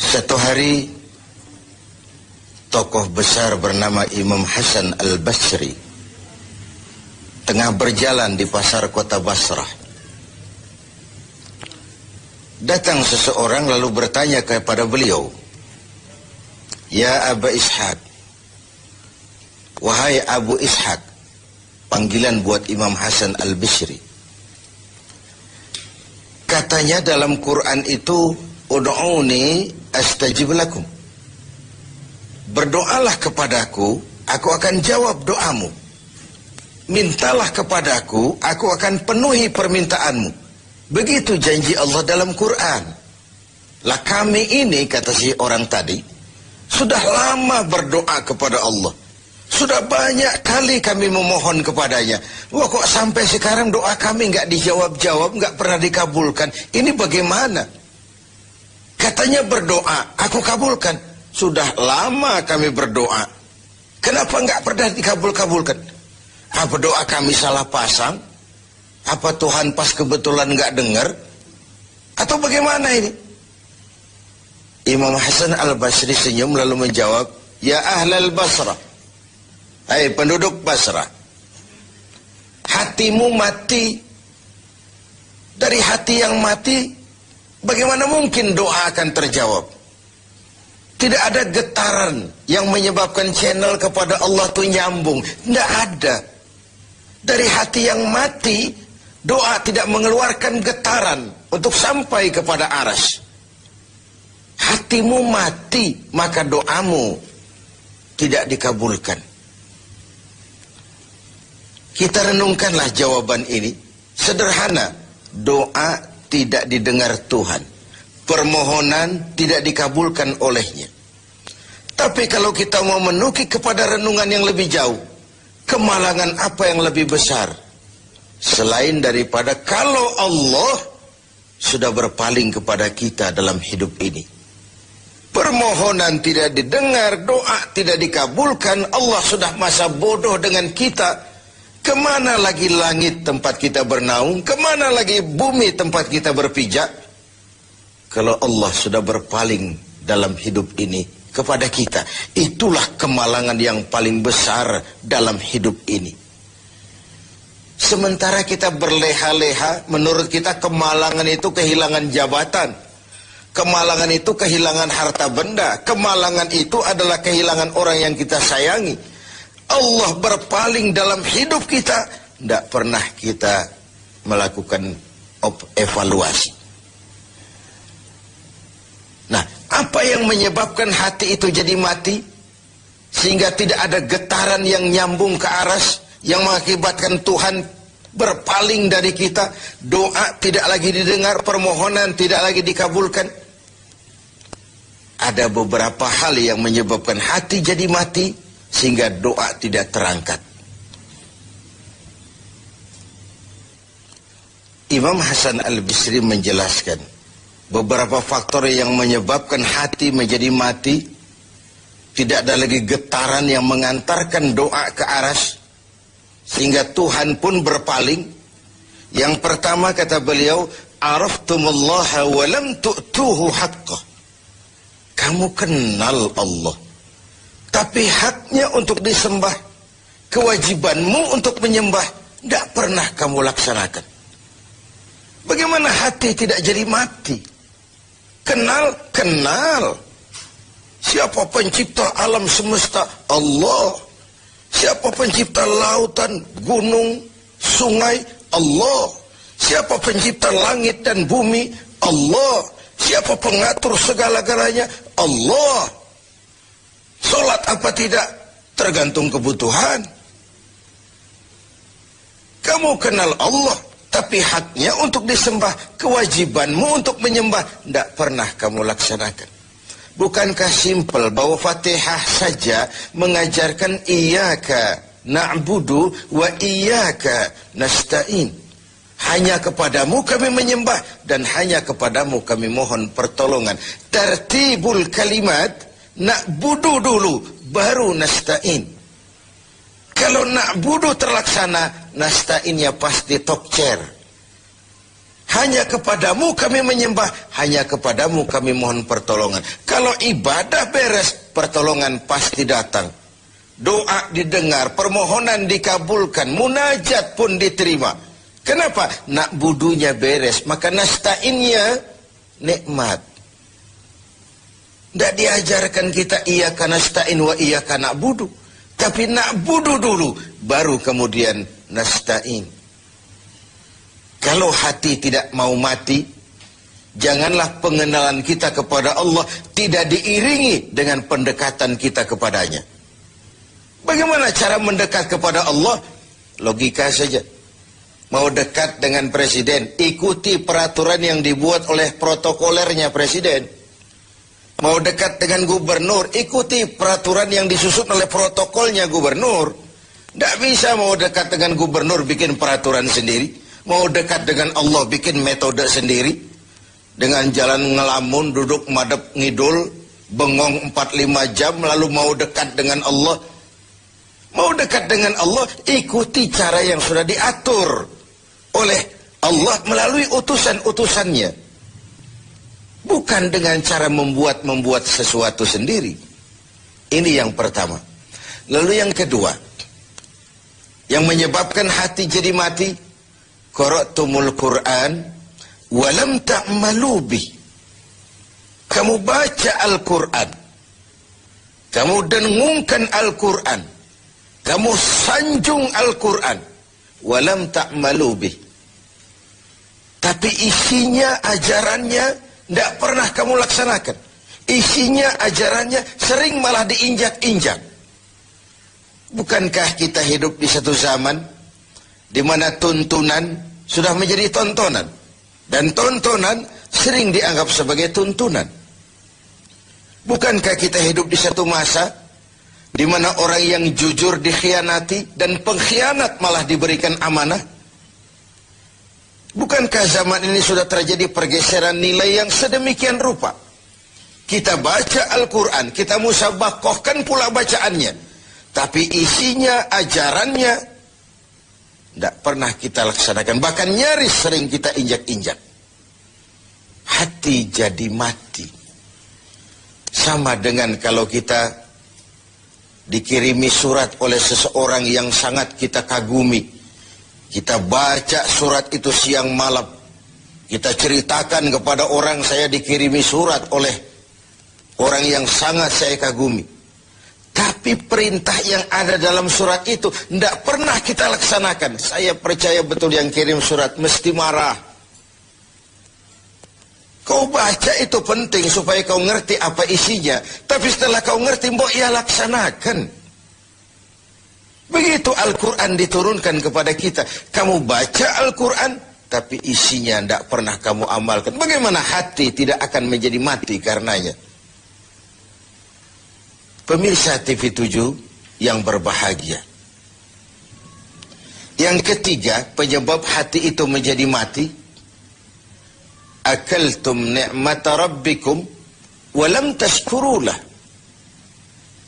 Satu hari, tokoh besar bernama Imam Hasan al-Basri tengah berjalan di pasar kota Basrah. Datang seseorang lalu bertanya kepada beliau, "Ya Aba Ishaq," wahai Abu Ishaq, panggilan buat Imam Hasan al-Basri. Katanya dalam Quran itu, "Ud'uni astajib lakum." Berdoalah kepadaku, aku akan jawab doamu. Mintalah kepadaku, aku akan penuhi permintaanmu. Begitu janji Allah dalam Quran. Lah kami ini, kata si orang tadi, sudah lama berdoa kepada Allah. Sudah banyak kali kami memohon kepadanya. Wah, kok sampai sekarang doa kami nggak dijawab-jawab, nggak pernah dikabulkan. Ini bagaimana? Katanya berdoa, aku kabulkan. Sudah lama kami berdoa. Kenapa nggak pernah dikabul-kabulkan? Apa doa kami salah pasang? Apa Tuhan pas kebetulan nggak dengar? Atau bagaimana ini? Imam Hasan al-Basri senyum lalu menjawab, "Ya ahlal Basrah, hai penduduk Basrah, hatimu mati. Dari hati yang mati, bagaimana mungkin doa akan terjawab? Tidak ada getaran yang menyebabkan channel kepada Allah itu nyambung. Tidak ada. Dari hati yang mati, doa tidak mengeluarkan getaran untuk sampai kepada aras. Hatimu mati, maka doamu tidak dikabulkan." Kita renungkanlah jawaban ini. Sederhana, doa tidak didengar Tuhan. Permohonan tidak dikabulkan olehnya. Tapi kalau kita mau menukik kepada renungan yang lebih jauh, kemalangan apa yang lebih besar? Selain daripada kalau Allah sudah berpaling kepada kita dalam hidup ini. Permohonan tidak didengar, doa tidak dikabulkan, Allah sudah masa bodoh dengan kita. Kemana lagi langit tempat kita bernaung? Kemana lagi bumi tempat kita berpijak? Kalau Allah sudah berpaling dalam hidup ini kepada kita, itulah kemalangan yang paling besar dalam hidup ini. Sementara kita berleha-leha, menurut kita kemalangan itu kehilangan jabatan. Kemalangan itu kehilangan harta benda. Kemalangan itu adalah kehilangan orang yang kita sayangi. Allah berpaling dalam hidup kita, tidak pernah kita melakukan evaluasi. Nah, apa yang menyebabkan hati itu jadi mati? Sehingga tidak ada getaran yang nyambung ke aras, yang mengakibatkan Tuhan berpaling dari kita. Doa tidak lagi didengar, permohonan tidak lagi dikabulkan. Ada beberapa hal yang menyebabkan hati jadi mati, sehingga doa tidak terangkat. Imam Hasan al-Basri menjelaskan beberapa faktor yang menyebabkan hati menjadi mati. Tidak ada lagi getaran yang mengantarkan doa ke aras, sehingga Tuhan pun berpaling. Yang pertama kata beliau, "Araftumullaha wa lam tu'tuhu haqqah." Kamu kenal Allah, tapi haknya untuk disembah, kewajibanmu untuk menyembah, tidak pernah kamu laksanakan. Bagaimana hati tidak jadi mati? Kenal. Siapa pencipta alam semesta? Allah. Siapa pencipta lautan, gunung, sungai? Allah. Siapa pencipta langit dan bumi? Allah. Siapa pengatur segala-galanya? Allah. Sholat apa tidak? Tergantung kebutuhan. Kamu kenal Allah, tapi haknya untuk disembah, kewajibanmu untuk menyembah, tidak pernah kamu laksanakan. Bukankah simpel bahwa Fatihah saja mengajarkan iyyaka na'budu wa iyyaka nasta'in? Hanya kepadamu kami menyembah dan hanya kepadamu kami mohon pertolongan. Tertibul kalimat, na'budu dulu, baru nasta'in. Kalau na'budu terlaksana, nasta'innya pasti top chair. Hanya kepadamu kami menyembah, hanya kepadamu kami mohon pertolongan. Kalau ibadah beres, pertolongan pasti datang. Doa didengar, permohonan dikabulkan, munajat pun diterima. Kenapa? Nak budunya beres, maka nasta'innya nikmat. Tidak diajarkan kita iyyaka nasta'in wa iyyaka na'budu. Tapi na'budu dulu, baru kemudian nasta'in. Kalau hati tidak mau mati, janganlah pengenalan kita kepada Allah tidak diiringi dengan pendekatan kita kepadanya. Bagaimana cara mendekat kepada Allah? Logika saja. Mau dekat dengan presiden, ikuti peraturan yang dibuat oleh protokolernya presiden. Mau dekat dengan gubernur, ikuti peraturan yang disusun oleh protokolnya gubernur. Tidak bisa mau dekat dengan gubernur bikin peraturan sendiri. Mau dekat dengan Allah bikin metode sendiri. Dengan jalan ngelamun, duduk madep ngidul, bengong 4-5 jam, lalu mau dekat dengan Allah. Mau dekat dengan Allah, ikuti cara yang sudah diatur oleh Allah melalui utusan-utusannya. Bukan dengan cara membuat sesuatu sendiri. Ini yang pertama. Lalu yang kedua, yang menyebabkan hati jadi mati, qara'tumul Qur'an walam ta'malu bih. Kamu baca Al-Quran, kamu dengungkan Al-Quran, kamu sanjung Al-Quran, walam ta'malu bih. Tapi isinya, ajarannya tidak pernah kamu laksanakan. Isinya, ajarannya sering malah diinjak-injak. Bukankah kita hidup di satu zaman di mana tuntunan sudah menjadi tontonan, dan tontonan sering dianggap sebagai tuntunan? Bukankah kita hidup di satu masa di mana orang yang jujur dikhianati dan pengkhianat malah diberikan amanah? Bukankah zaman ini sudah terjadi pergeseran nilai yang sedemikian rupa? Kita baca Al-Quran, kita musabakohkan pula bacaannya, tapi isinya, ajarannya tidak pernah kita laksanakan. Bahkan nyaris sering kita injak-injak. Hati jadi mati. Sama dengan kalau kita dikirimi surat oleh seseorang yang sangat kita kagumi. Kita baca surat itu siang malam. Kita ceritakan kepada orang, saya dikirimi surat oleh orang yang sangat saya kagumi. Tapi perintah yang ada dalam surat itu tidak pernah kita laksanakan. Saya percaya betul yang kirim surat mesti marah. Kau baca itu penting supaya kau ngerti apa isinya. Tapi setelah kau ngerti, mbok ya laksanakan. Begitu Al-Quran diturunkan kepada kita. Kamu baca Al-Quran, tapi isinya tidak pernah kamu amalkan. Bagaimana hati tidak akan menjadi mati karenanya? Pemirsa TV 7 yang berbahagia. Yang ketiga, penyebab hati itu menjadi mati, akaltum ni'mata rabbikum walam tashkurulah.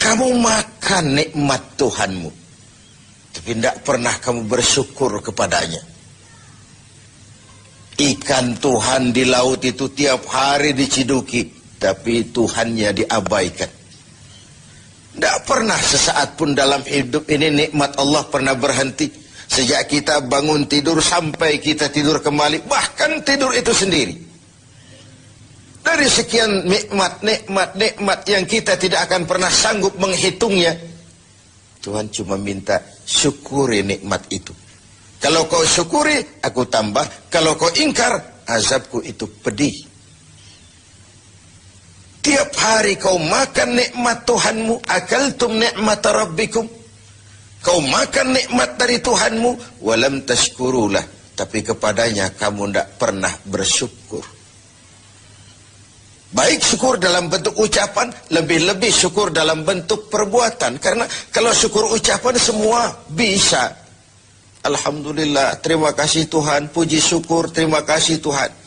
Kamu makan nikmat Tuhanmu, tapi tidak pernah kamu bersyukur kepadanya. Ikan Tuhan di laut itu tiap hari diciduki, tapi Tuhannya diabaikan. Tidak pernah sesaat pun dalam hidup ini nikmat Allah pernah berhenti. Sejak kita bangun tidur sampai kita tidur kembali, bahkan tidur itu sendiri. Dari sekian nikmat yang kita tidak akan pernah sanggup menghitungnya, Tuhan cuma minta syukuri nikmat itu. Kalau kau syukuri, aku tambah. Kalau kau ingkar, azabku itu pedih. Tiap hari kau makan nikmat Tuhanmu, akaltum ni'mata rabbikum. Kau makan nikmat dari Tuhanmu, walam tashkurulah. Tapi kepadanya kamu tidak pernah bersyukur. Baik syukur dalam bentuk ucapan, lebih-lebih syukur dalam bentuk perbuatan. Karena kalau syukur ucapan semua bisa. Alhamdulillah, terima kasih Tuhan, puji syukur, terima kasih Tuhan.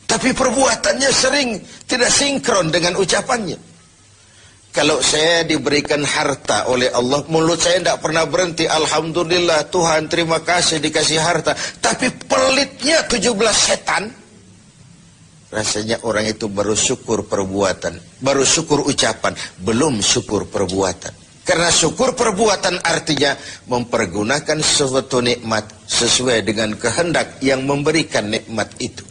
Tapi perbuatannya sering tidak sinkron dengan ucapannya. Kalau saya diberikan harta oleh Allah, mulut saya tidak pernah berhenti. Alhamdulillah Tuhan, terima kasih dikasih harta. Tapi pelitnya 17 setan. Rasanya orang itu baru syukur perbuatan, baru syukur ucapan, belum syukur perbuatan. Karena syukur perbuatan artinya mempergunakan suatu nikmat sesuai dengan kehendak yang memberikan nikmat itu.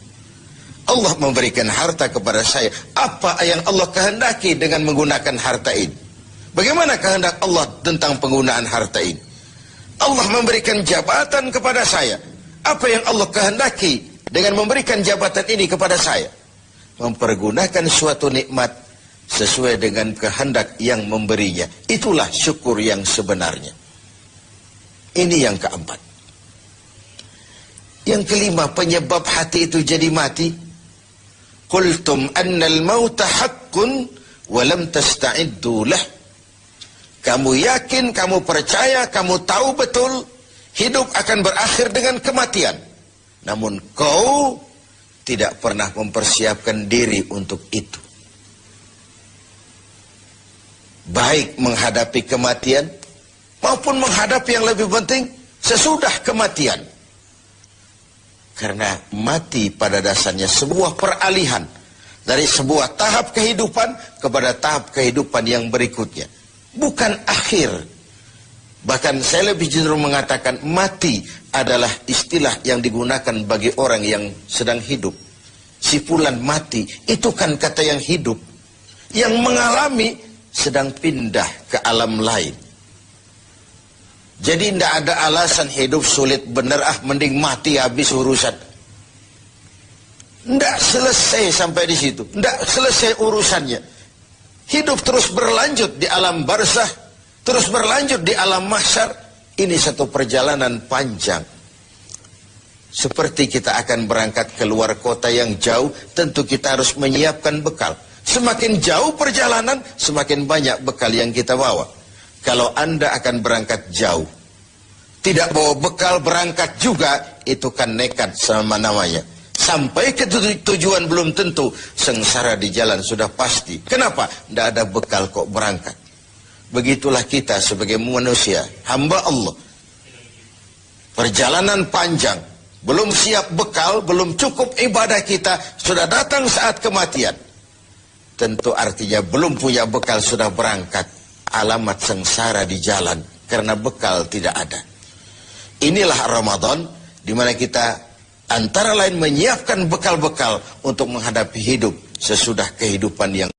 Allah memberikan harta kepada saya. Apa yang Allah kehendaki dengan menggunakan harta ini? Bagaimana kehendak Allah tentang penggunaan harta ini? Allah memberikan jabatan kepada saya. Apa yang Allah kehendaki dengan memberikan jabatan ini kepada saya? Mempergunakan suatu nikmat sesuai dengan kehendak yang memberinya. Itulah syukur yang sebenarnya. Ini yang keempat. Yang kelima, penyebab hati itu jadi mati. Qultum annal mauta haqqun wa lam tasta'iddu lah. Kamu yakin, kamu percaya, kamu tahu betul hidup akan berakhir dengan kematian. Namun kau tidak pernah mempersiapkan diri untuk itu. Baik menghadapi kematian maupun menghadapi yang lebih penting sesudah kematian. Karena mati pada dasarnya sebuah peralihan dari sebuah tahap kehidupan kepada tahap kehidupan yang berikutnya. Bukan akhir. Bahkan saya lebih cenderung mengatakan mati adalah istilah yang digunakan bagi orang yang sedang hidup. Si fulan mati, itu kan kata yang hidup. Yang mengalami sedang pindah ke alam lain. Jadi tidak ada alasan hidup sulit benar, mending mati habis urusan. Tidak selesai sampai di situ. Tidak selesai urusannya. Hidup terus berlanjut di alam barzah, terus berlanjut di alam mahsyar. Ini satu perjalanan panjang. Seperti kita akan berangkat ke luar kota yang jauh, tentu kita harus menyiapkan bekal. Semakin jauh perjalanan, semakin banyak bekal yang kita bawa. Kalau Anda akan berangkat jauh, tidak bawa bekal berangkat juga, itu kan nekat sama namanya. Sampai ke tujuan belum tentu, sengsara di jalan sudah pasti. Kenapa? Tidak ada bekal kok berangkat. Begitulah kita sebagai manusia, hamba Allah. Perjalanan panjang, belum siap bekal, belum cukup ibadah kita, sudah datang saat kematian. Tentu artinya belum punya bekal sudah berangkat. Alamat sengsara di jalan karena bekal tidak ada. Inilah Ramadan di mana kita antara lain menyiapkan bekal-bekal untuk menghadapi hidup sesudah kehidupan yang